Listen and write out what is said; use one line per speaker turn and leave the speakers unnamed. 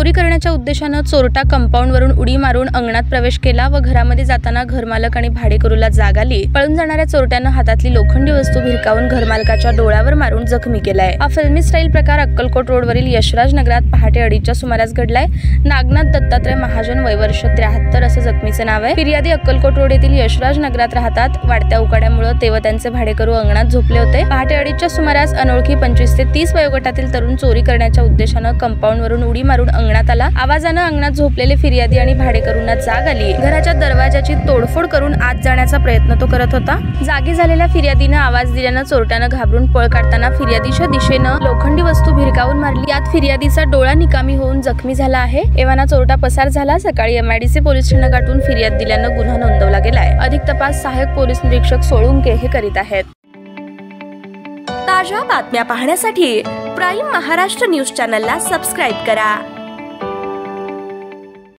चोरी करण्याच्या उद्देशाने चोरटा कंपाऊंडवरून उडी मारून अंगणात प्रवेश केला व घरामध्ये जाताना घरमालक आणि भाडेकरूला जाग आली। पळून जाणाऱ्या चोरट्यानं हातातली लोखंडी वस्तू भिरकावून घरमालकाच्या डोळ्यावर मारून जखमी केलाय। हा फिल्मी स्टाईल प्रकार अक्कलकोट रोडवरील यशराज नगरात पहाटे 2:30च्या सुमारास घडलाय। नागनाथ दत्तात्रय महाजन वय वर्ष 73 असं जखमीचे नाव आहे। फिर्यादी अक्कलकोट रोड येथील यशराज नगरात राहतात। वाढत्या उकाड्यामुळे ते व त्यांचे भाडेकरू अंगणात झोपले होते। पहाटे 2:30च्या सुमारास अनोळखी 25 ते 30 वयोगटातील तरुण चोरी करण्याच्या उद्देशाने कंपाऊंडवरून उडी मारून अंगणात आला। आवाजाने अंगणात झोपलेले फिर्यादी आणि भाडेकरूंना जाग आली। घराच्या दरवाजाची तोडफोड करून आत जाण्याचा प्रयत्न तो करत होता। जागी झालेल्या फिर्यादीने आवाज दिल्याने चोरट्याने घाबरून पळ काढताना फिर्यादीच्या दिशेने लोखंडी वस्तू भिरकावून मारली। यात फिर्यादीचा डोळा निकामी होऊन जखमी झाला आहे। एव्हाना चोरटा पसार झाला। सकाळी MIDC पोलीस ठाणे गाठून फिर्याद दिल्याने गुन्हा नोंदवला गेलाय। अधिक तपास सहाय्यक पोलीस निरीक्षक सोळुंके हे करीत आहेत।
ताज्या बातम्या पाहण्यासाठी प्राईम महाराष्ट्र न्यूज चॅनलला सबस्क्राईब करा।